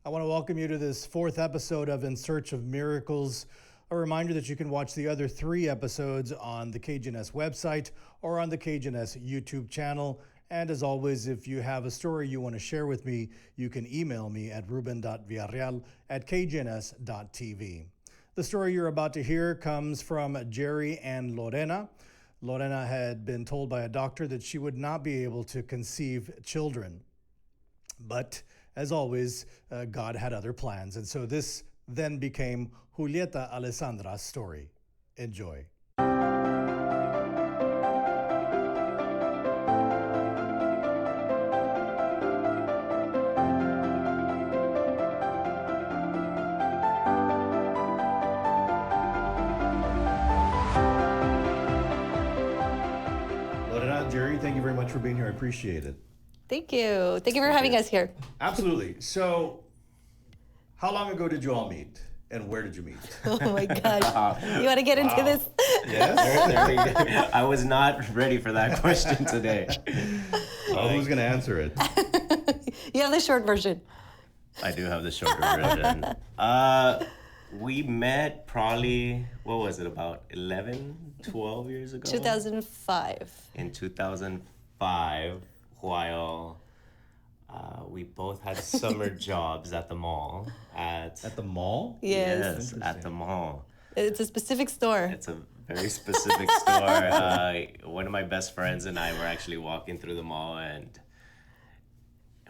I want to welcome you to this fourth episode of In Search of Miracles. A reminder that you can watch the other 3 episodes on the KGNS website or on the KGNS YouTube channel. And as always, if you have a story you want to share with me, you can email me at ruben.villarreal@kgns.tv. The story you're about to hear comes from Jerry and Lorena. Lorena had been told by a doctor that she would not be able to conceive children. But as always, God had other plans. And so this then became Julieta Alessandra's story. Enjoy. Lorena, Jerry, thank you very much for being here. I appreciate it. Thank you. Thank you for having us here. Absolutely. So, how long ago did you all meet, and where did you meet? Oh my gosh. You want to get into this? Yes. There we go. I was not ready for that question today. Well, who's going to answer it? You have the short version. I do have the shorter version. We met probably, what was it, about 11, 12 years ago? 2005. In 2005, while we both had summer jobs at the mall. At the mall? Yes. At the mall. It's a specific store. It's a very specific store. One of my best friends and I were actually walking through the mall, and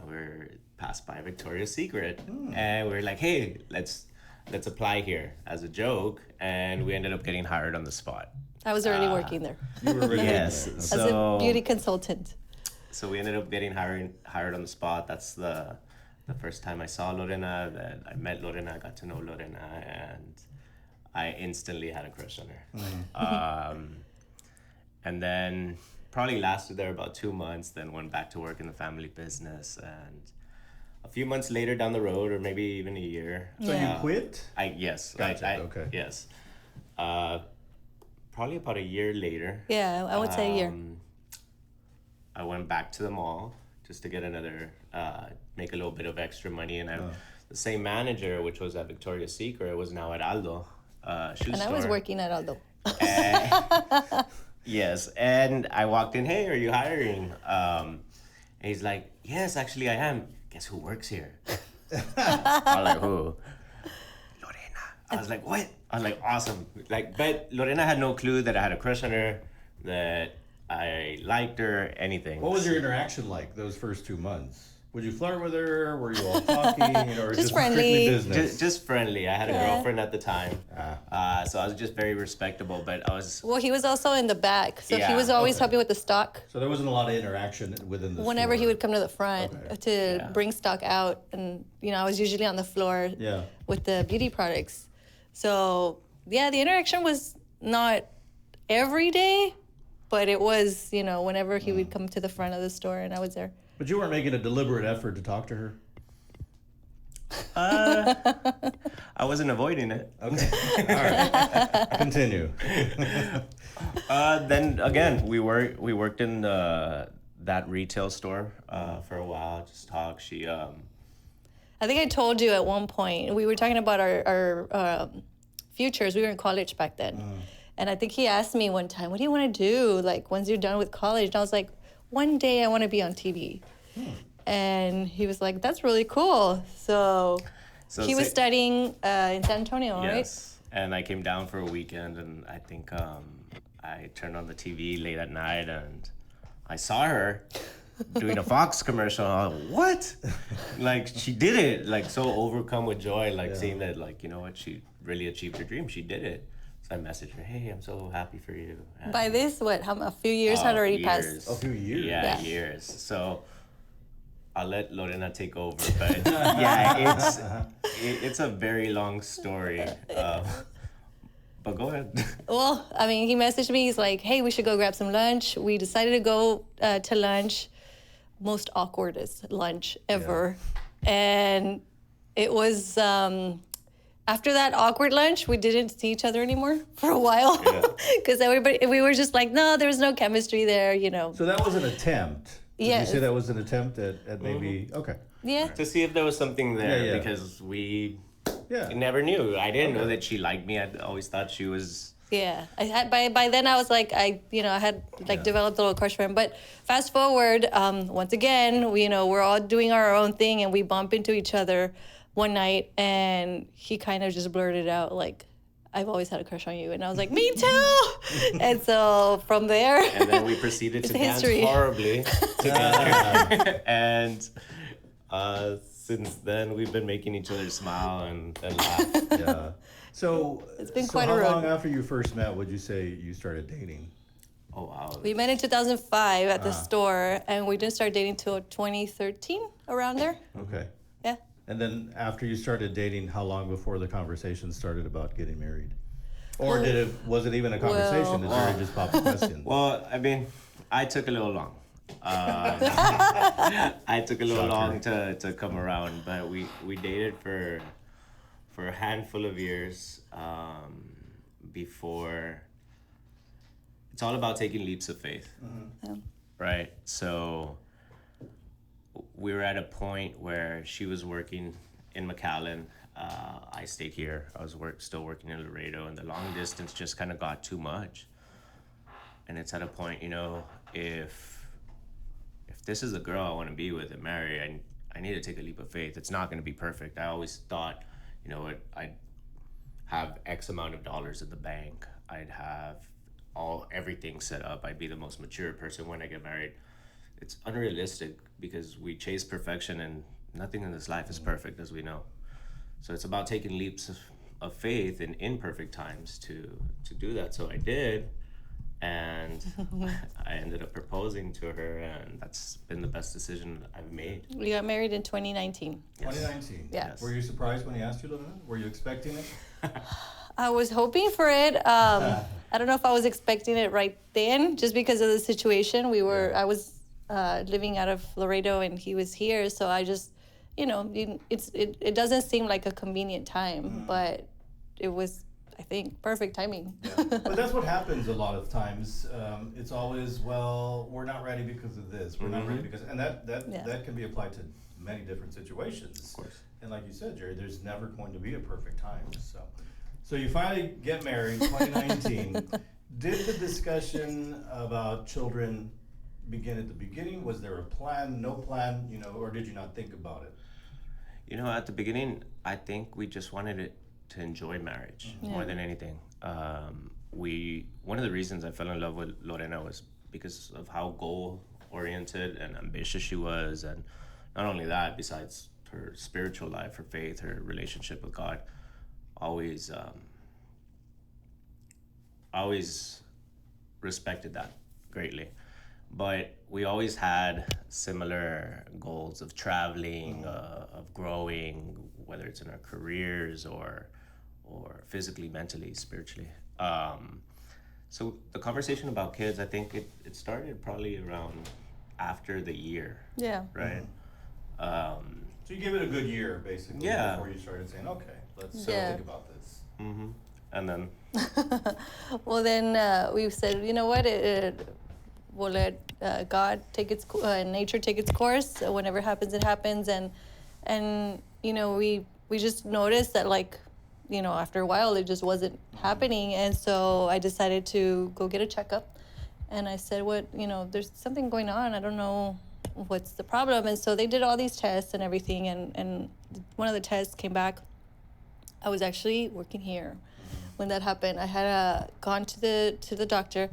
we're passed by Victoria's Secret, and we're like, "Hey, let's apply here" as a joke, and we ended up getting hired on the spot. I was already working there You were really Yes, as a beauty consultant. So we ended up getting hired on the spot. That's the first time I saw Lorena. That I met Lorena, I got to know Lorena, and I instantly had a crush on her. And then probably lasted there about 2 months. Then went back to work in the family business, and a few months later down the road, or maybe even a year. So you quit? Yes. Gotcha, okay. Yes. Probably about a year later. Yeah, I would say a year. I went back to the mall just to get another, make a little bit of extra money. And the same manager, which was at Victoria's Secret, was now at Aldo shoe And store. I was working at Aldo. Yes, and I walked in, "Hey, are you hiring?" And he's like, "Yes, actually I am." Guess who works here? I was like, "Who?" Lorena. I was like, "What?" I was like, "Awesome." But Lorena had no clue that I had a crush on her, that I liked her, anything. What was your interaction like those first 2 months? Would you flirt with her? Were you all talking? Or Just strictly friendly. business? Just friendly. I had a girlfriend at the time, so I was just very respectable. But I was Well, he was also in the back, so he Yeah, was always okay. helping with the stock. So there wasn't a lot of interaction within the Whenever store. he would come to the front to Yeah. bring stock out, and I was usually on the floor Yeah. with the beauty products. So yeah, the interaction was not every day, but it was whenever he would come to the front of the store and I was there. But you weren't making a deliberate effort to talk to her? I wasn't avoiding it. Okay. All right. Continue. Then again, we worked in that retail store for a while. Just talk. She I think I told you at one point, we were talking about our futures. We were in college back then. And I think he asked me one time, "What do you want to do, like, once you're done with college?" And I was like, "One day I want to be on TV." And he was like, "That's really cool." So he was studying in San Antonio, right? Yes, and I came down for a weekend, and I think I turned on the TV late at night, and I saw her doing a Fox commercial. I was like, "What?" Like, she did it, like, so overcome with joy, like, seeing that, like, you know what, she really achieved her dream. She did it. So I messaged her, "Hey, I'm so happy for you." And By this, a few years had already passed. A few years. Yeah, years. So I'll let Lorena take over, but yeah, it's a very long story. But go ahead. Well, I mean, he messaged me. He's like, "Hey, we should go grab some lunch." We decided to go to lunch. Most awkwardest lunch ever. And it was after that awkward lunch, we didn't see each other anymore for a while because we were just like, no, there was no chemistry there, So that was an attempt. Did Yes. you say that was an attempt at maybe, okay. Yeah. to see if there was something there Yeah. because we Yeah. never knew. I didn't know that she liked me. I always thought she was. Yeah, I had by then I was like I had like developed a little crush for him. But fast forward, once again, we're all doing our own thing, and we bump into each other one night, and he kind of just blurted out like, "I've always had a crush on you," and I was like, "Me too." And so from there, And then we proceeded to dance history. horribly together, and since then we've been making each other smile and laugh. Yeah. So It's been so quite a how road. long after you first met would you say you started dating? Oh wow. we met in 2005 at the store, and we didn't start dating till 2013, around there. Okay. Yeah. And then after you started dating, how long before the conversation started about getting married? Or was it even a conversation? Did Jerry just pop a question? Well, I mean, I took a little long. I took a little long to come around, but we dated for a handful of years before. It's all about taking leaps of faith, right? So we were at a point where she was working in McAllen. I stayed here. I was still working in Laredo, and the long distance just kind of got too much. And it's at a point, if this is the girl I want to be with and marry, I need to take a leap of faith. It's not going to be perfect. I always thought, I'd have X amount of dollars in the bank. I'd have everything set up. I'd be the most mature person when I get married. It's unrealistic because we chase perfection, and nothing in this life is perfect, as we know. So it's about taking leaps of faith in imperfect times to do that. So I did, and I ended up proposing to her, and that's been the best decision I've made. We got married in 2019. 2019. Yeah. Yes. Were you surprised when he asked you, Lorena? Were you expecting it? I was hoping for it. I don't know if I was expecting it right then, just because of the situation. I was living out of Laredo, and he was here, so I just, it doesn't seem like a convenient time, but it was, I think, perfect timing. Yeah. But that's what happens a lot of times. It's always, well, we're not ready because of this. We're not ready because, and that can be applied to many different situations. Of course. And like you said, Jerry, there's never going to be a perfect time. So you finally get married, 2019. Did the discussion about children begin at the beginning? Was there a plan, no plan, or did you not think about it? At the beginning, I think we just wanted it to enjoy marriage more than anything. One of the reasons I fell in love with Lorena was because of how goal-oriented and ambitious she was, and not only that, besides her spiritual life, her faith, her relationship with God, always respected that greatly. But we always had similar goals of traveling, of growing, whether it's in our careers or physically, mentally, spiritually. So the conversation about kids, I think it started probably around after the year. Yeah. Right? So you gave it a good year, basically, before you started saying, okay, let's think about this. Mm-hmm. And then? Well, then we said, you know what, we'll let God take nature take its course. Whenever it happens, it happens. And we just noticed that, after a while, it just wasn't happening. And so I decided to go get a checkup. And I said, there's something going on. I don't know what's the problem. And so they did all these tests and everything. And one of the tests came back. I was actually working here when that happened. I had gone to the doctor,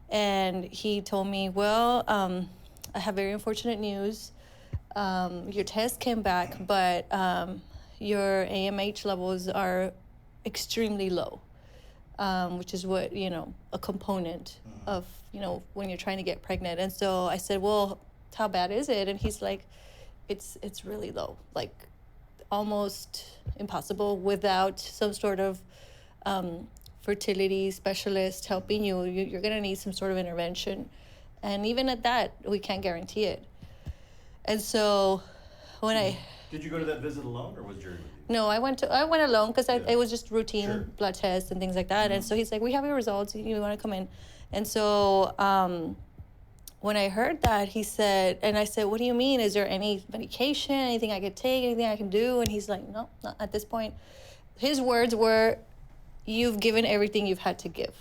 and he told me, well, I have very unfortunate news. Your test came back, but your AMH levels are extremely low, which is what, a component of, when you're trying to get pregnant. And so I said, well, how bad is it? And he's like, it's really low, like almost impossible without some sort of fertility specialist helping you. You're going to need some sort of intervention. And even at that, we can't guarantee it. And so when Did you go to that visit alone, or was Jerry with you? No, I went alone because it was just routine blood tests and things like that. And so he's like, we have your results. You want to come in? And so when I heard that, he said, and I said, what do you mean? Is there any medication, anything I could take, anything I can do? And he's like, no, not at this point. His words were, you've given everything you've had to give.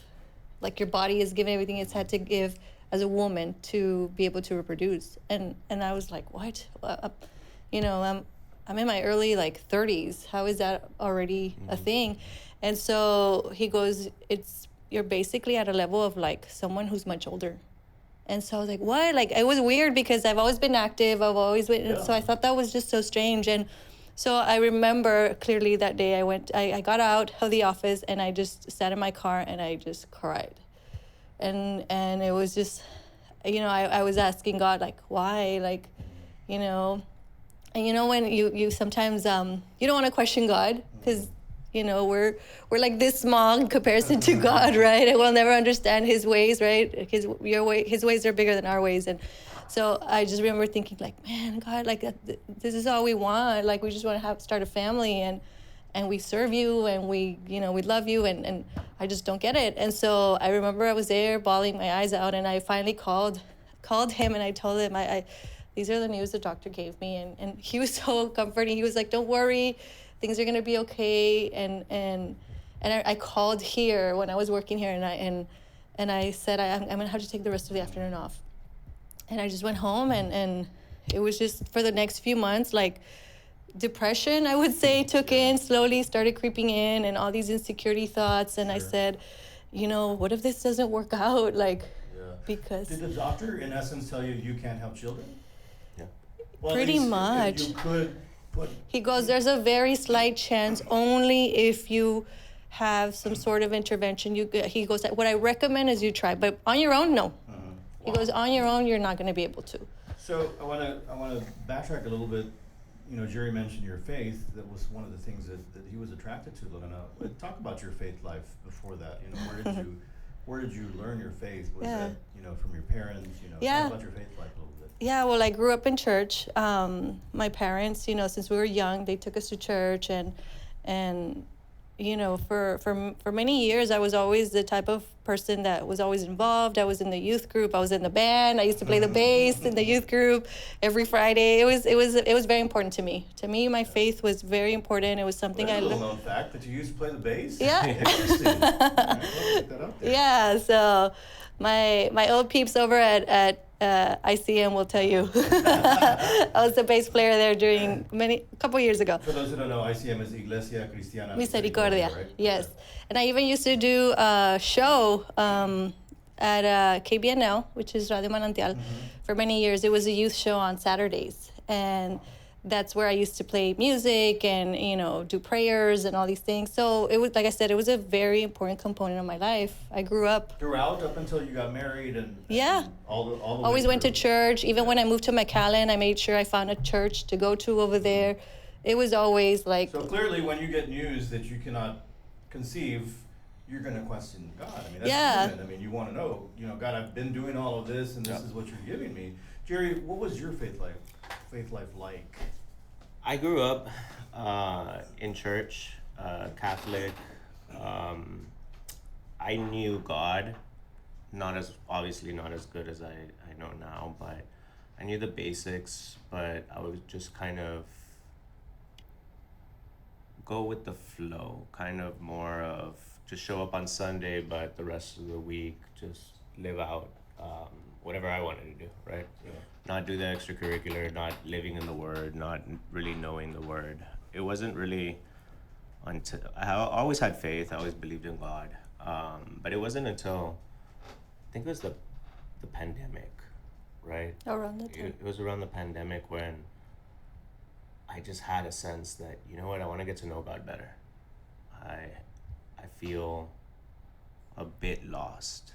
Like your body has given everything it's had to give as a woman to be able to reproduce. And I was like, what? You know, I'm in my early like 30s. How is that already a thing? And so he goes, you're basically at a level of like someone who's much older. And so I was like, what? Like, it was weird because I've always been active. I've always been, Yeah. so I thought that was just so strange. And so I remember clearly that day I got out of the office and I just sat in my car and I just cried. And it was just, you know, I was asking God, like, why? Like, you know, and you know, when you sometimes, you don't want to question God because, you know, we're like this small in comparison to God, right? And we'll never understand his ways, right? His ways are bigger than our ways. And so I just remember thinking like, man, God, like this is all we want. Like, we just want to start a family and we serve you and we love you. And I just don't get it. And so I remember I was there bawling my eyes out and I finally called him and I told him, these are the news the doctor gave me. And he was so comforting. He was like, don't worry. Things are gonna be okay, and I called here when I was working here, and I said I'm gonna have to take the rest of the afternoon off, and I just went home, and it was just for the next few months like depression, I would say, started creeping in, and all these insecurity thoughts, and I said, you know, what if this doesn't work out, like, because Did the doctor in essence tell you can't have children? Yeah. Well, Pretty at least much. if you could. But he goes, there's a very slight chance only if you have some sort of intervention. He goes, what I recommend is you try, but on your own, no. He goes, on your own, you're not going to be able to. So I want to backtrack a little bit. You know, Jerry mentioned your faith. That was one of the things that he was attracted to, Lorena. Talk about your faith life before that. You know, where did you learn your faith? Was that, you know, from your parents? You know, talk about your faith life a little bit. Yeah, well, I grew up in church. My parents, you know, since we were young, they took us to church, and you know, for many years, I was always the type of person that was always involved. I was in the youth group. I was in the band. I used to play the bass in the youth group every Friday. It was very important to me. To me, my faith was very important. It was something That's a little known fact that you used to play the bass. Yeah. Interesting. All right, well, put that out there. Yeah. So my old peeps over at ICM will tell you. I was the bass player there during a couple years ago. For those who don't know, ICM is Iglesia Cristiana Misericordia, right? yes. And I even used to do a show at KBNL, which is Radio Manantial, for many years. It was a youth show on Saturdays. And that's where I used to play music and, you know, do prayers and all these things. So it was, like I said, it was a very important component of my life. I grew up. Throughout, up until you got married and Yeah. all the Always way went to through. church. Even when I moved to McAllen, I made sure I found a church to go to over there. It was always like... So clearly, when you get news that you cannot conceive, you're going to question God. I mean, that's human. I mean, you want to know, you know, God, I've been doing all of this, and this is what you're giving me. Jerry, what was your faith life like? I grew up in church, Catholic. I knew God, obviously not as good as I know now, but I knew the basics, but I would just kind of go with the flow, kind of more of just show up on Sunday, but the rest of the week just live out whatever I wanted to do, right? Yeah. Not do the extracurricular, not living in the Word, not really knowing the Word. It wasn't really until I always had faith. I always believed in God, but it wasn't until I think it was the pandemic, right? Around the time. It was around the pandemic when I just had a sense that, you know what, I want to get to know God better. I feel a bit lost.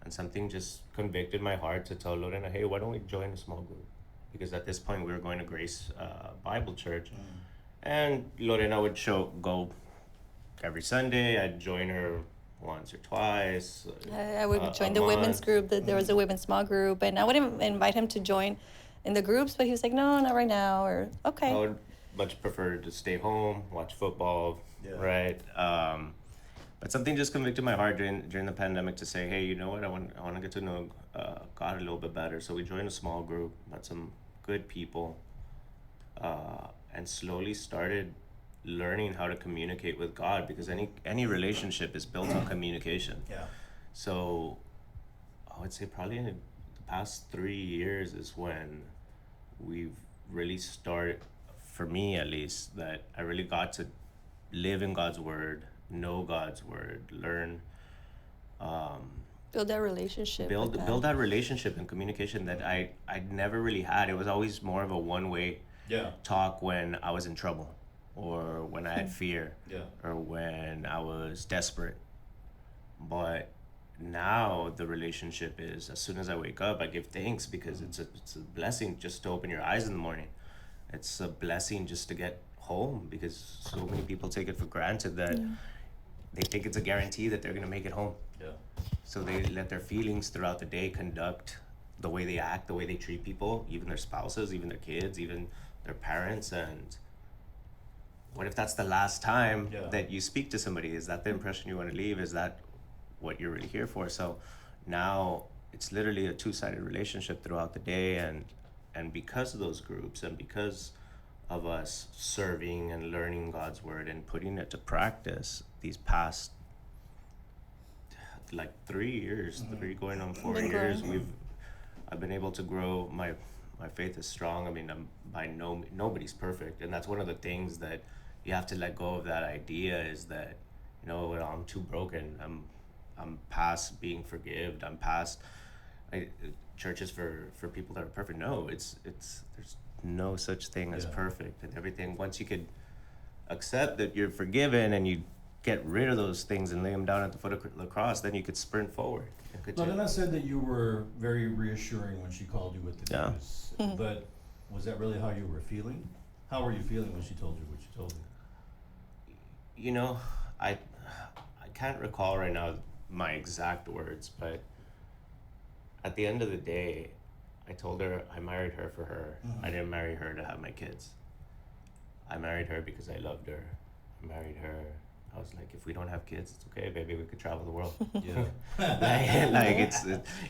And something just convicted my heart to tell Lorena, hey, why don't we join a small group? Because at this point we were going to Grace Bible Church. And Lorena would go every Sunday. I'd join her once or twice. I would join the women's group. There was a women's small group. And I would invite him to join in the groups, but he was like, no, not right now. Or, okay. I would much prefer to stay home, watch football, right? But something just convicted my heart during the pandemic to say, hey, you know what? I want to get to know God a little bit better. So we joined a small group, met some good people, and slowly started learning how to communicate with God, because any relationship is built on communication. Yeah. So I would say probably in the past 3 years is when we've really started, for me at least, that I really got to live in God's word, know God's word, learn, Build that relationship. build with God. build that relationship and communication that I never really had. It was always more of a one-way Yeah. talk when I was in trouble, or when I had fear, Yeah. or when I was desperate. But now the relationship is, as soon as I wake up, I give thanks, because it's a blessing just to open your eyes in the morning. It's a blessing just to get home, because so many people take it for granted that they think it's a guarantee that they're going to make it home. Yeah. So they let their feelings throughout the day conduct the way they act, the way they treat people, even their spouses, even their kids, even their parents. And what if that's the last time that you speak to somebody? Is that the impression you want to leave? Is that what you're really here for? So now it's literally a two-sided relationship throughout the day. And because of those groups, and because of us serving and learning God's word and putting it to practice these past like 3 years, 3 going on 4 Been years, growing. I've been able to grow. My faith is strong. I mean, I'm by nobody's perfect, and that's one of the things that you have to let go of. That idea is that, you know, well, I'm too broken. I'm past being forgived. I'm past churches for people that are perfect. No, it's there's no such thing as perfect, and everything. Once you could accept that you're forgiven and you get rid of those things and lay them down at the foot of the cross, then you could sprint forward. Lorena said that you were very reassuring when she called you with the news. But was that really how you were feeling? How were you feeling when she told you what she told you? You know, I can't recall right now my exact words, but at the end of the day, I told her I married her for her. I didn't marry her to have my kids. I married her because I loved her. I married her. I was like, if we don't have kids, it's okay, baby. We could travel the world. Yeah. like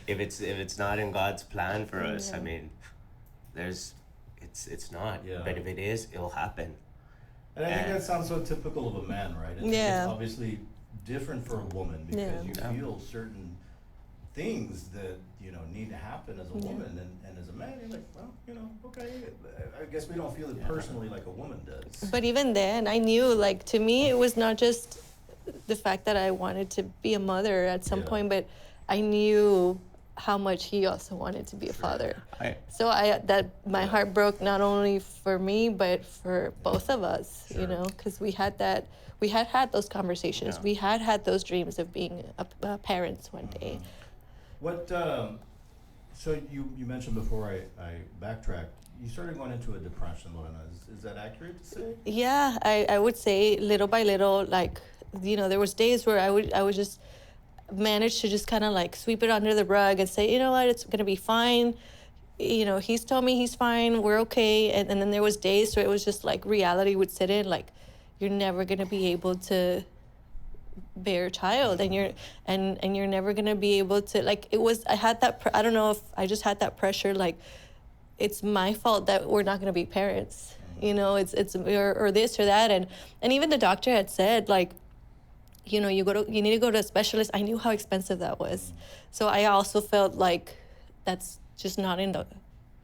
if it's not in God's plan for us, I mean, it's not. Yeah. But if it is, it'll happen. And I think that sounds so typical of a man, right? It's obviously different for a woman, because you feel certain things that, you know, need to happen as a woman, and as a man, you're like, well, you know, okay, I guess we don't feel it personally like a woman does. But even then, I knew, like, to me, it was not just the fact that I wanted to be a mother at some point, but I knew how much he also wanted to be a father. So my heart broke not only for me, but for both of us, you know, because we had those conversations. We had those dreams of being parents one day. What, so you mentioned before I backtracked, you started going into a depression, Lorena. Is that accurate to say? Yeah, I would say little by little, like, you know, there was days where I would just manage to just kind of like sweep it under the rug and say, you know what, it's gonna be fine. You know, he's told me he's fine, we're okay. And then there was days where it was just like reality would sit in, like, you're never gonna be able to bear a child, and you're never gonna be able to, like, it was, I had that I don't know if I just had that pressure, like, it's my fault that we're not gonna be parents, you know, it's or this or that. And even the doctor had said, like, you know, you need to go to a specialist. I knew how expensive that was. So I also felt like that's just not in the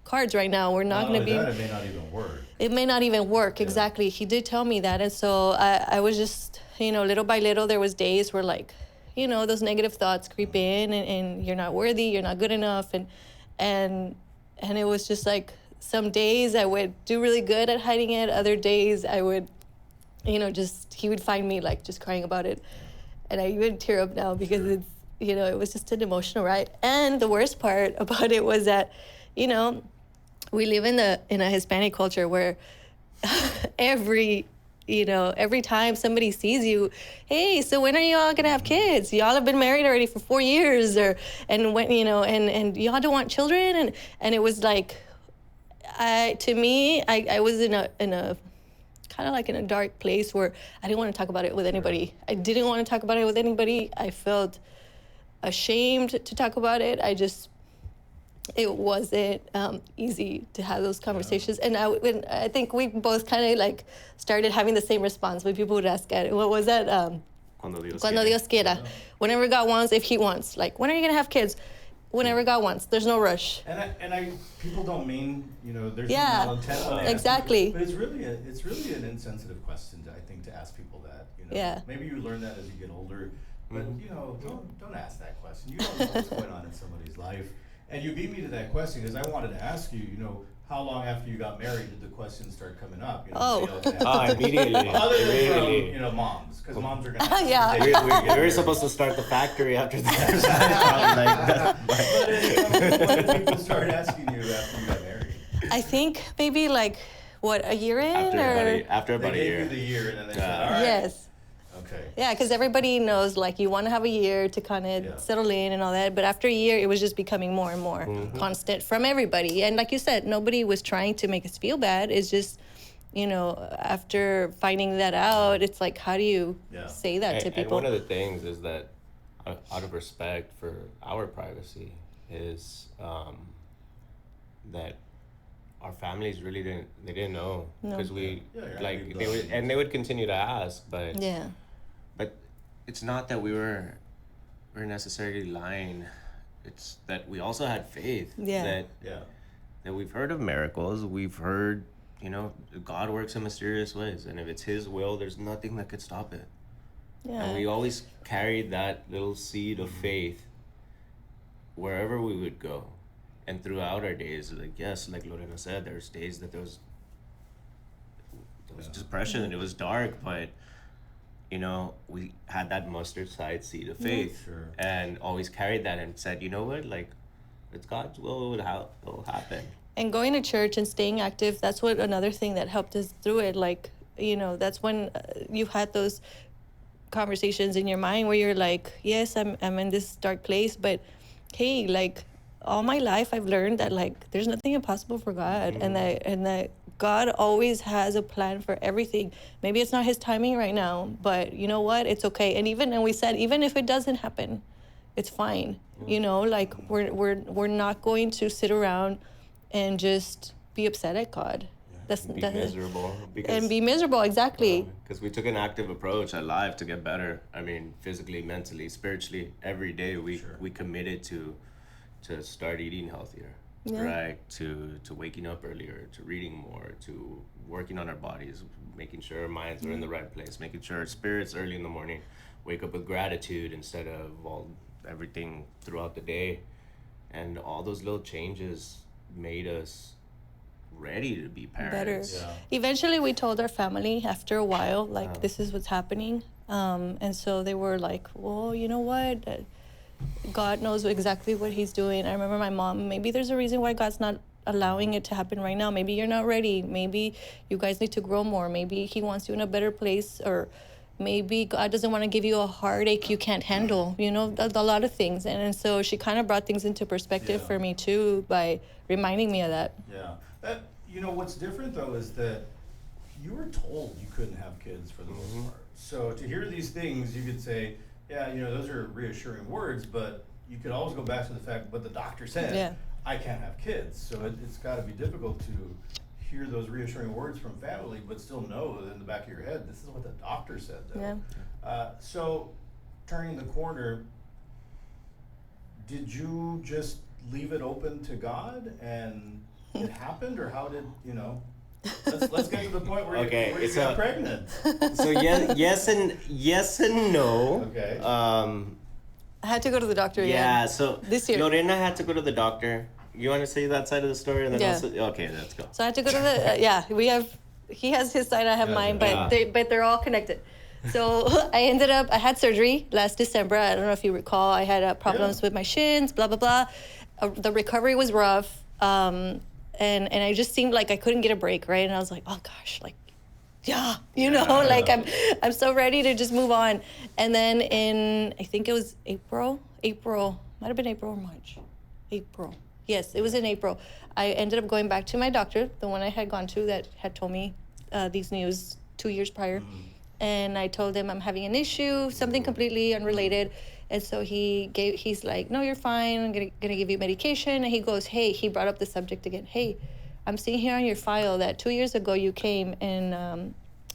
cards right now. We're not going to be. It may not even work. It may not even work. Exactly. He did tell me that. And so I was just, you know, little by little, there was days where, like, you know, those negative thoughts creep in, and you're not worthy, you're not good enough. And it was just like, some days I would do really good at hiding it. Other days I would, you know, he would find me, like, just crying about it. And I even tear up now because it's, you know, it was just an emotional ride. And the worst part about it was that, you know, we live in a Hispanic culture where every time somebody sees you, hey, so when are y'all gonna have kids? Y'all have been married already for 4 years, and when, you know, and y'all don't want children, and it was like, I was in a kind of like in a dark place where I didn't want to talk about it with anybody. I didn't want to talk about it with anybody. I felt ashamed to talk about it. It wasn't easy to have those conversations. And I think we both kind of like started having the same response when people would ask it. What was that? Cuando Dios quiera. Whenever God wants, if he wants. Like, when are you going to have kids? Whenever God wants. There's no rush. And people don't mean, there's Yeah, no intent on it. exactly. But it's really an insensitive question, I think, to ask people that. Yeah. Maybe you learn that as you get older, but don't ask that question. You don't know what's going on in somebody's life. And you beat me to that question because I wanted to ask you, how long after you got married did the questions start coming up? Immediately. Other than from, moms, because moms are going to Yeah. We were supposed to start the factory after that. When did people start asking you after you got married? I think maybe like, a year in? After about They a gave year. you the year and then they said, all right. Yes. Okay. Yeah, because everybody knows, like, you want to have a year to kind of settle in and all that. But after a year, it was just becoming more and more constant from everybody. And like you said, nobody was trying to make us feel bad. It's just, after finding that out, it's like, how do you say that to people? And one of the things is that, out of respect for our privacy, is that our families really didn't know, because they would continue to ask, but but it's not that we're necessarily lying. It's that we also had faith that we've heard of miracles, we've heard God works in mysterious ways, and if it's his will, there's nothing that could stop it. And we always carried that little seed of faith wherever we would go. And throughout our days, like Lorena said, there's days that there was depression and it was dark, but we had that mustard seed of faith, and always carried that and said, you know what, like, it's God's will, it'll happen. And going to church and staying active, that's what another thing that helped us through it. Like, that's when you had those conversations in your mind where you're like, yes, I'm in this dark place, but hey, like, all my life I've learned that, like, there's nothing impossible for God, and that God always has a plan for everything. Maybe it's not his timing right now, but you know what? It's okay. And we said, even if it doesn't happen, it's fine. Like, we're not going to sit around and just be upset at God. Miserable. Be miserable, exactly. Because we took an active approach at life to get better. I mean, physically, mentally, spiritually, every day we committed to start eating healthier, right? To waking up earlier, to reading more, to working on our bodies, making sure our minds are in the right place, making sure our spirits early in the morning wake up with gratitude instead of everything throughout the day. And all those little changes made us ready to be parents. Better. Eventually, we told our family after a while, like, this is what's happening. And so they were like, well, you know what? God knows exactly what he's doing. I remember my mom, maybe there's a reason why God's not allowing it to happen right now. Maybe you're not ready. Maybe you guys need to grow more. Maybe he wants you in a better place, or maybe God doesn't want to give you a heartache you can't handle, a lot of things. And so she kind of brought things into perspective for me too by reminding me of that. Yeah. What's different though is that you were told you couldn't have kids for the most part. So to hear these things, you could say, those are reassuring words, but you could always go back to the fact, but the doctor said, I can't have kids. So it's got to be difficult to hear those reassuring words from family, but still know that in the back of your head, this is what the doctor said, though. So turning the corner, did you just leave it open to God and it happened, or how did, let's get to the point where you got pregnant. So yes and no. Okay. I had to go to the doctor again. Yeah, so this year. Lorena had to go to the doctor. You want to say that side of the story, and then also okay, let's go. So I had to go to the he has his side, I have mine, but they're all connected. So I had surgery last December. I don't know if you recall. I had problems with my shins, blah blah blah. The recovery was rough, and I just seemed like I couldn't get a break, right? And I was like, oh gosh, like, like I'm so ready to just move on. And then in, I think it was April, might have been April or March. April. Yes, it was in April. I ended up going back to my doctor, the one I had gone to that had told me these news 2 years prior. And I told him I'm having an issue, something completely unrelated. And so he's like, no, you're fine. I'm gonna give you medication. And he goes, hey, he brought up the subject again. Hey, I'm seeing here on your file that 2 years ago you came and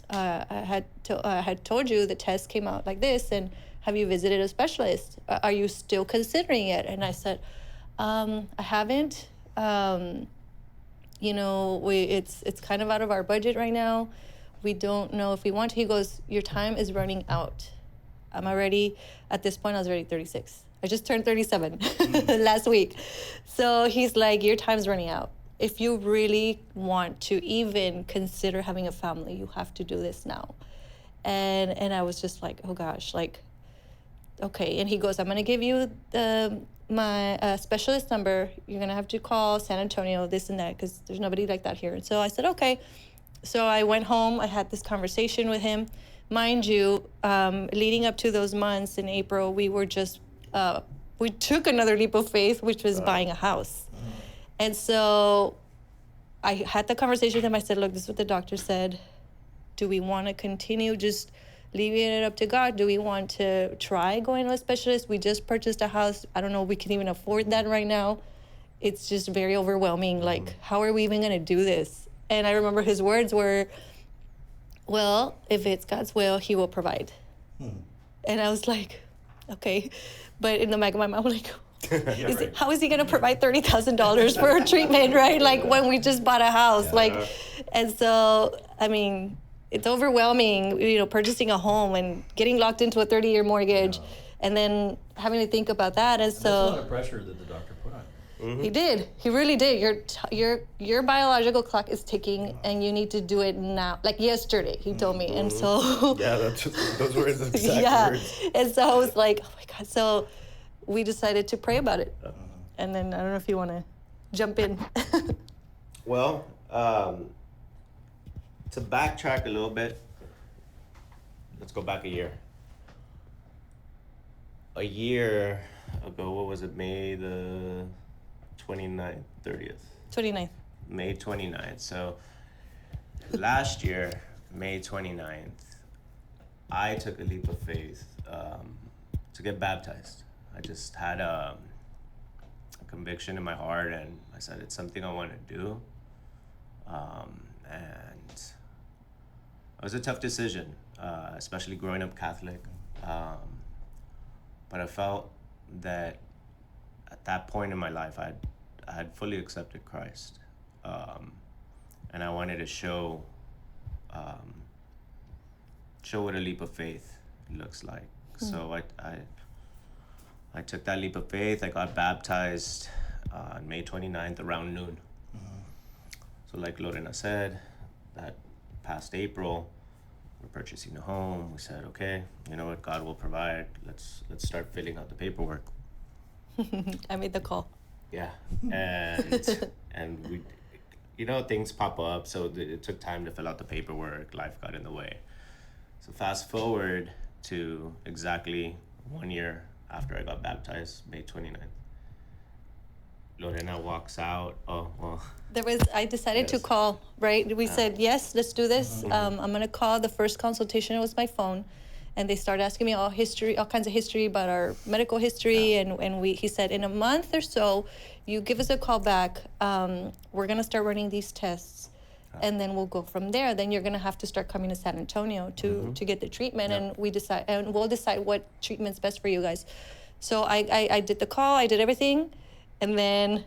I had told you the test came out like this. And have you visited a specialist? Are you still considering it? And I said, I haven't. It's kind of out of our budget right now. We don't know if we want to. He goes, your time is running out. I'm already, at this point, I was already 36. I just turned 37 last week. So he's like, your time's running out. If you really want to even consider having a family, you have to do this now. And I was just like, oh gosh, like, okay. And he goes, I'm going to give you my specialist number. You're going to have to call San Antonio, this and that, because there's nobody like that here. And so I said, okay. So I went home. I had this conversation with him. Mind you, leading up to those months in April, we were just, we took another leap of faith, which was buying a house. And so I had the conversation with him. I said, look, this is what the doctor said. Do we want to continue just leaving it up to God? Do we want to try going to a specialist? We just purchased a house. I don't know if we can even afford that right now. It's just very overwhelming. Like, how are we even going to do this? And I remember his words were, well, if it's God's will, he will provide. And I was like, okay. But in the back of my mind, I'm like, how is he going to provide $30,000 for a treatment, right? Like when we just bought a house. And so, I mean, it's overwhelming, purchasing a home and getting locked into a 30-year mortgage and then having to think about that. And so that's a lot of pressure that the doctor put on you. He did. He really did. Your biological clock is ticking, and you need to do it now. Like yesterday, he told me, and so those were his exact words. And so I was like, oh my God. So we decided to pray about it, and then I don't know if you want to jump in. Well, to backtrack a little bit, let's go back a year. A year ago, what was it? May the 29th, 30th? 29th. May 29th. So last year, May 29th, I took a leap of faith to get baptized. I just had a conviction in my heart, and I said it's something I want to do. And it was a tough decision, especially growing up Catholic. But I felt that at that point in my life, I had fully accepted Christ. And I wanted to show what a leap of faith looks like. So I took that leap of faith. I got baptized on May 29th around noon. So like Lorena said, that past April, we're purchasing a home. We said, okay, you know what, God will provide. Let's start filling out the paperwork. I made the call. Yeah, and we, things pop up. So it took time to fill out the paperwork. Life got in the way. So fast forward to exactly 1 year after I got baptized, May 29th. Lorena walks out. Oh, well. I decided to call, right? We said, yes, let's do this. I'm going to call. The first consultation was my phone. And they started asking me all kinds of history about our medical history. And he said, in a month or so, you give us a call back. We're going to start running these tests. And then we'll go from there. Then you're going to have to start coming to San Antonio to get the treatment. And we'll decide what treatment's best for you guys. So I did the call. I did everything. And then,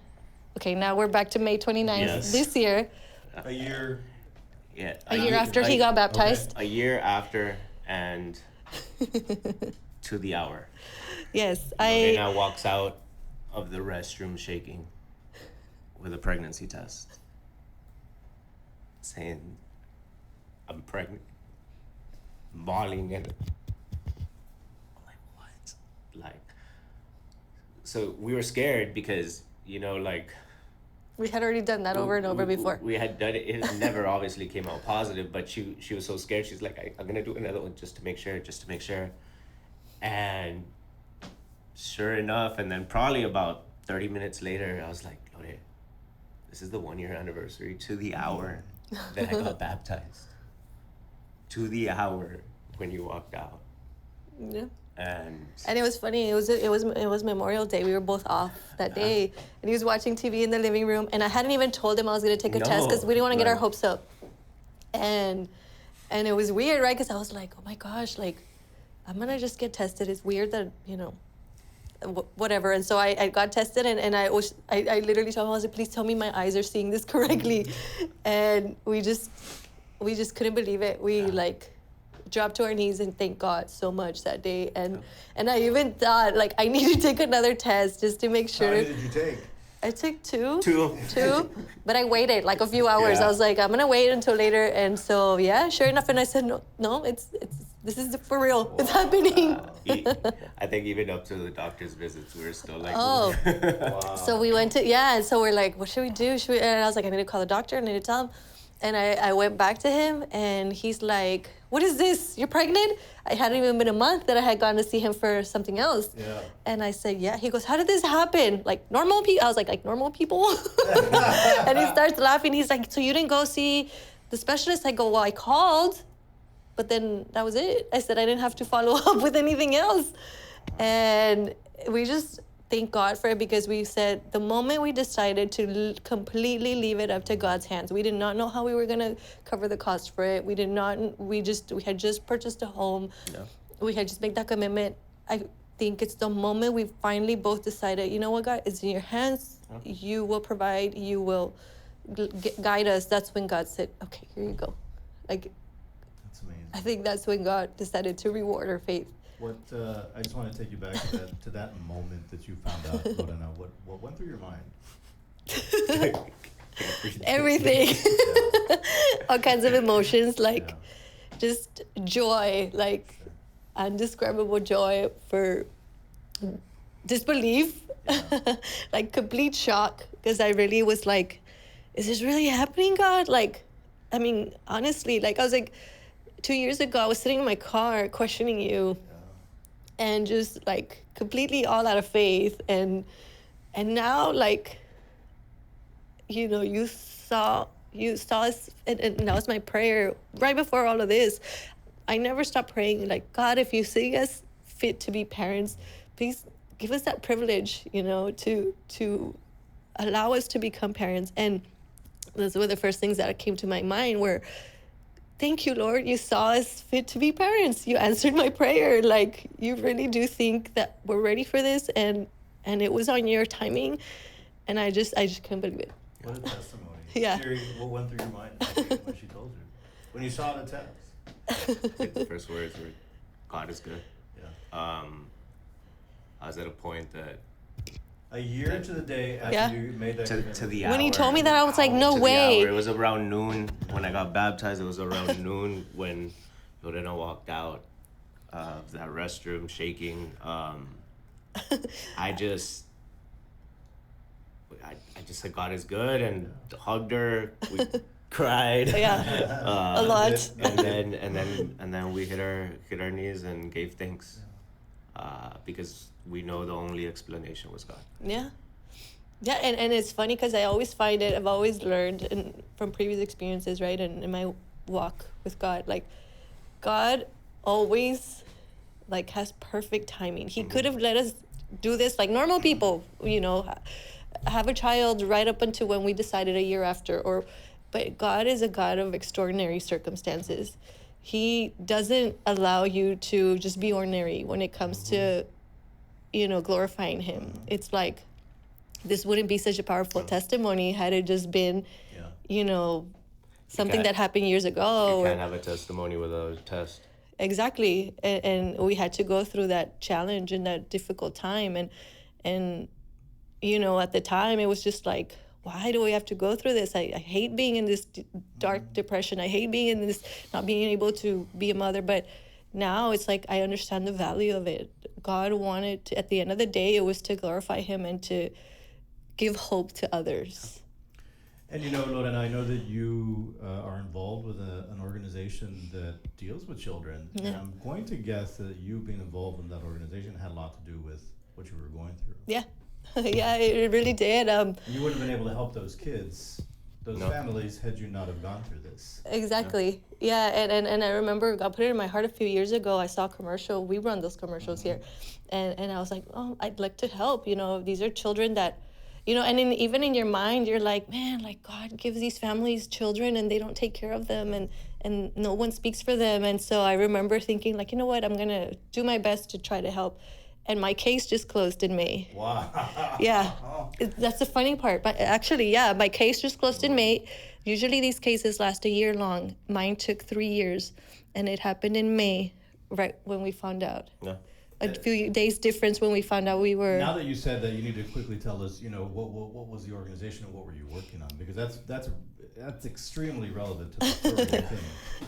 okay, now we're back to May 29th this year. A year. Yeah. A year after he got baptized. Okay. A year after, and to the hour. Yes. Lorena walks out of the restroom shaking with a pregnancy test, saying, I'm pregnant. Bawling and I'm like, what? Like, so we were scared because, we had already done that over and over before. We had done it. It never obviously came out positive, but she was so scared. She's like, I'm going to do another one just to make sure. And sure enough, and then probably about 30 minutes later, I was like, Lorena, this is the 1 year anniversary to the hour that I got baptized. to the hour when you walked out. Yeah. And And it was funny. It was Memorial Day. We were both off that day, and he was watching TV in the living room. And I hadn't even told him I was gonna take a test because we didn't want to get our hopes up. And it was weird, right? Because I was like, oh my gosh, like I'm gonna just get tested. It's weird that whatever. And so I got tested, and I literally told him, I was like, please tell me my eyes are seeing this correctly. And we just couldn't believe it. We like dropped to our knees and thanked God so much that day. And I even thought like I need to take another test just to make sure. How many did you take? I took two, but I waited like a few hours. Yeah. I was like, I'm gonna wait until later. And so yeah, sure enough. And I said, no, it's this is for real. It's happening. I think even up to the doctor's visits, we were still like, Oh. Wow. So we went to, and so we're like, what should we do? And I was like, I need to call the doctor. I need to tell him. And I went back to him, and he's like, what is this? You're pregnant? I hadn't even been a month that I had gone to see him for something else. Yeah. And I said, yeah. He goes, how did this happen? Like normal people? I was like normal people? And he starts laughing. He's like, so you didn't go see the specialist? I go, well, I called, but then that was it. I said I didn't have to follow up with anything else. And we just thank God for it, because we said the moment we decided to completely leave it up to God's hands, we did not know how we were going to cover the cost for it. We had just purchased a home. Yeah. We had just made that commitment. I think it's the moment we finally both decided, you know what, God, it's in your hands. Yeah. You will provide, you will guide us. That's when God said, okay, here you go. Like, That's amazing. I think that's when God decided to reward our faith. What I just want to take you back to that moment that you found out, Lorena. What went through your mind? Everything. All kinds of emotions, like Yeah. just joy, like undescribable joy, for disbelief, like complete shock, because I really was like, is this really happening, God? Like, I mean, honestly, like I was like, 2 years ago, I was sitting in my car questioning you, and just like completely all out of faith, and now like, you saw us, and that was my prayer right before all of this. I never stopped praying, like, God, if you see us fit to be parents, please give us that privilege, to allow us to become parents. And those were the first things that came to my mind were, thank you, Lord, you saw us fit to be parents. You answered my prayer. Like, you really do think that we're ready for this, and it was on your timing. And I just couldn't believe it. What a testimony. Yeah. Sherry, what went through your mind when she told you? When you saw the test? The first words were, God is good. Yeah. I was at a point that A year to the day after Yeah. you made that to the hour. When he told me that, I was like, no to the way. hour. It was around noon when I got baptized. It was around noon when Lorena walked out of that restroom shaking. I just said God is good and hugged her. We cried. Yeah, a lot. And then we hit our knees and gave thanks, because we know the only explanation was God. Yeah. Yeah, and it's funny because I always find it, I've always learned from previous experiences, right, and in my walk with God, like, God always, like, has perfect timing. He could have let us do this like normal people, have a child right up until when we decided a year after, but God is a God of extraordinary circumstances. He doesn't allow you to just be ordinary when it comes to, glorifying him. It's like, this wouldn't be such a powerful testimony had it just been, something that happened years ago. You can't have a testimony without a test. Exactly. And we had to go through that challenge and that difficult time. And at the time, it was just like, why do we have to go through this? I hate being in this dark depression. I hate being in this, not being able to be a mother. But now it's like, I understand the value of it. God wanted to, at the end of the day, it was to glorify him and to give hope to others. And Lorena, I know that you are involved with an organization that deals with children. Yeah. And I'm going to guess that you being involved in that organization had a lot to do with what you were going through. Yeah. Yeah, it really did. You wouldn't have been able to help those kids those No. families had you not have gone through this. Exactly. Yeah, and I remember God put it in my heart a few years ago. I saw a commercial. We run those commercials here, and I was like, oh, I'd like to help. You know, these are children that, you know, and even in your mind, you're like, man, like God gives these families children, and they don't take care of them, and no one speaks for them. And so I remember thinking, like, you know what, I'm gonna do my best to try to help. And my case just closed in May. Wow. Yeah, that's the funny part. But actually, yeah, my case just closed in May. Usually these cases last a year long. Mine took 3 years, and it happened in May, right when we found out. Yeah. A few days difference when we found out we were. Now that you said that, you need to quickly tell us, you know, what was the organization and what were you working on? Because that's extremely relevant to the story, I think.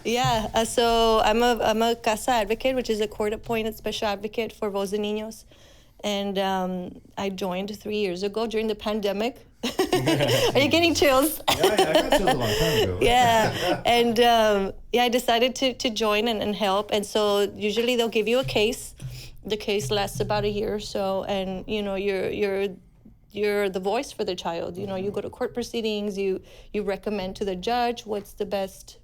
Yeah, so I'm a casa advocate, which is a court-appointed special advocate for voz de niños, and I joined 3 years ago during the pandemic. Are you getting chills? Yeah, I got chills a long time ago. Yeah, and yeah, I decided to join and help, and so usually they'll give you a case. The case lasts about a year or so, and you know you're the voice for the child. You know, you go to court proceedings, you recommend to the judge what's the best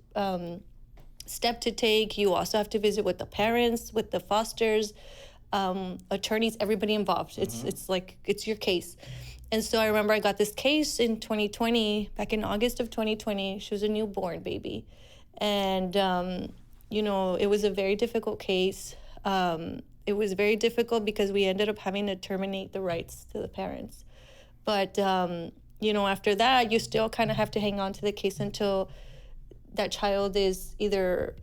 step to take. You also have to visit with the parents, with the fosters, attorneys, everybody involved. It's like it's your case. And so I remember I got this case in 2020, back in August of 2020. She was a newborn baby, and you know, it was a very difficult case. It was very difficult because we ended up having to terminate the rights to the parents. But, you know, after that, you still kind of have to hang on to the case until that child is either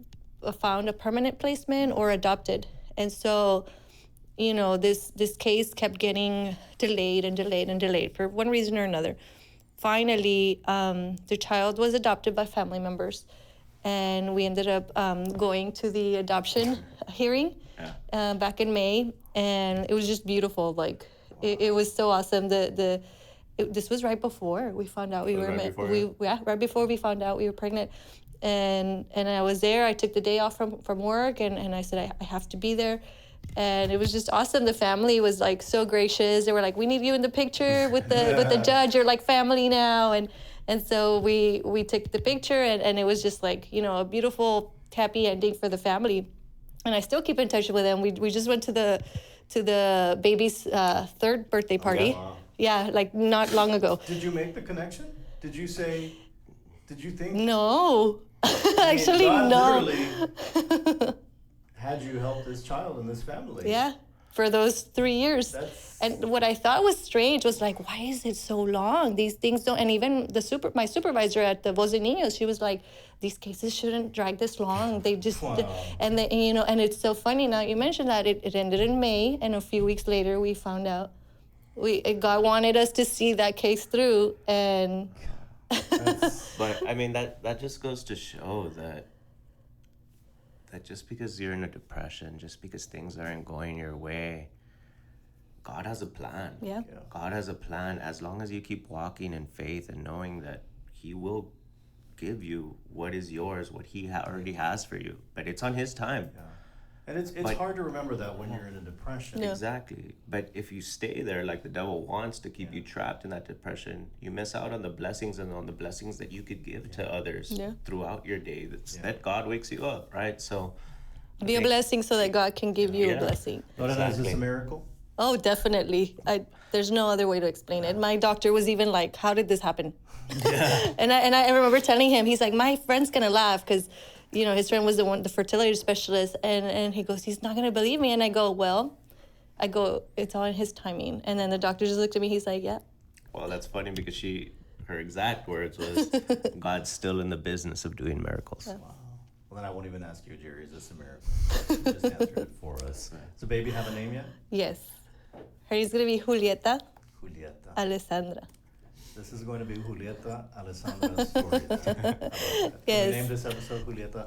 found a permanent placement or adopted. And so, you know, this case kept getting delayed and delayed and delayed for one reason or another. Finally, the child was adopted by family members, and we ended up going to the adoption hearing back in May, and it was just beautiful. Like, it was so awesome. This was right before we found out we were right before we found out we were pregnant, and I was there. I took the day off from work, and I said I have to be there. And it was just awesome. The family was like so gracious. They were like, "We need you in the picture with the judge. You're like family now." And so we took the picture, and it was just like, you know, a beautiful, happy ending for the family. And I still keep in touch with them. We just went to the baby's third birthday party. Wow. Yeah, like not long ago. Did you make the connection? Did you think? No, I mean, actually God no. literally had you help this child and this family. Yeah, for those 3 years. That's... And what I thought was strange was like, why is it so long? These things don't. And even my supervisor at the Voz de Niños, she was like, these cases shouldn't drag this long. They just, Wow. and you know, and it's so funny now you mentioned that it ended in May, and a few weeks later we found out God wanted us to see that case through, and. But I mean that just goes to show that just because you're in a depression, just because things aren't going your way, God has a plan. Yeah. God has a plan as long as you keep walking in faith and knowing that He will give you what is yours, what He already has for you. But it's on His time. Yeah. And it's hard to remember that when you're in a depression. Yeah. Exactly. But if you stay there, like the devil wants to keep you trapped in that depression, you miss out on the blessings and on the blessings that you could give to others throughout your day. That God wakes you up, right? So Be a blessing so that God can give you a blessing. Lorena, is this a miracle? Oh, definitely. There's no other way to explain it. My doctor was even like, how did this happen? Yeah. and I remember telling him, he's like, my friend's going to laugh because, you know, his friend was the fertility specialist. And he goes, he's not going to believe me. And I go, it's all in His timing. And then the doctor just looked at me. He's like, yeah. Well, that's funny because her exact words was, God's still in the business of doing miracles. Yeah. Wow. Well, then I won't even ask you, Jerry, is this a miracle? You just answered it for us. Does the baby have a name yet? Yes. Her is going to be Julieta. Julieta. Alessandra. This is going to be Julieta Alessandra's story. Yes. We named this episode Julieta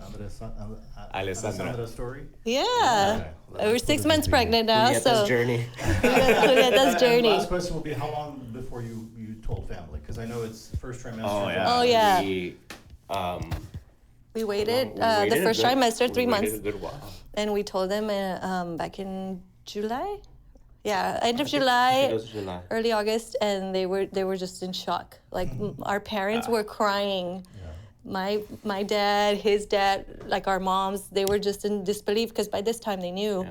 Alessandra's story. Yeah. Okay. We're 6 months pregnant now, Julieta's so journey. Julieta's journey. Last question will be, how long before you told family? Because I know it's first trimester. Oh, yeah. We waited the first trimester, 3 months. Waited a good while. And we told them back in July. Yeah, end of I think July, it was July. early August, and they were just in shock. Like our parents were crying. My dad, his dad, like our moms, they were just in disbelief because by this time they knew. Yeah.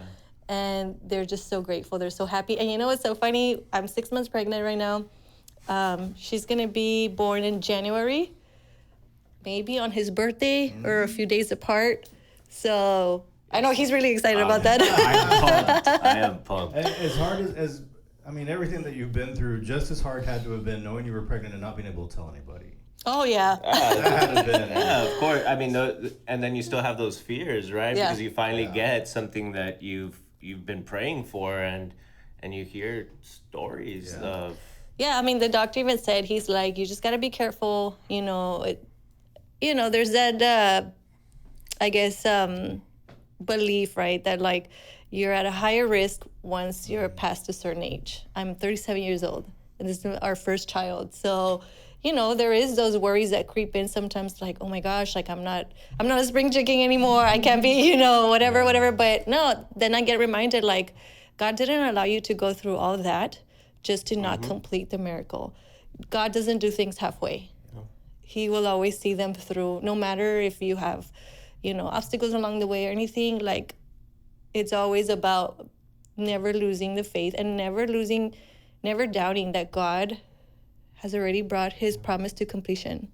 And they're just so grateful. They're so happy. And you know what's so funny? I'm 6 months pregnant right now. She's going to be born in January, maybe on his birthday or a few days apart. So I know he's really excited about that. I am pumped. As hard as I mean, everything that you've been through, just as hard had to have been knowing you were pregnant and not being able to tell anybody. Oh, yeah. That had to have been. Yeah, of course. I mean, and then you still have those fears, right? Yeah. Because you finally get something that you've been praying for, and you hear stories of. Yeah, I mean, the doctor even said, he's like, you just got to be careful. There's that, I guess, belief, right? That like you're at a higher risk once you're past a certain age. I'm 37 years old, and this is our first child. So, there is those worries that creep in sometimes, like, oh my gosh, like I'm not a spring chicken anymore. I can't be, whatever. But no, then I get reminded, like, God didn't allow you to go through all that just to not complete the miracle. God doesn't do things halfway. No. He will always see them through, no matter if you have, obstacles along the way or anything. Like, it's always about never losing the faith and never doubting that God has already brought his promise to completion.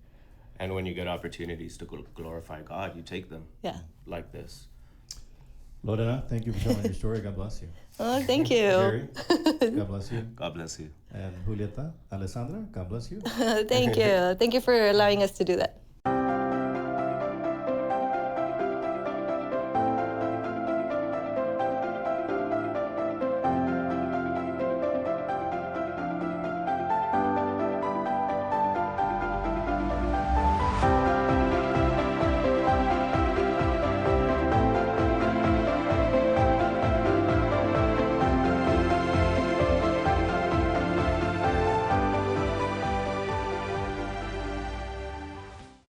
And when you get opportunities to glorify God, you take them. Yeah. Like this. Lorena, thank you for telling your story. God bless you. Oh, thank you. Jerry, God bless you. God bless you. And Julieta, Alessandra, God bless you. Thank you. Thank you for allowing us to do that.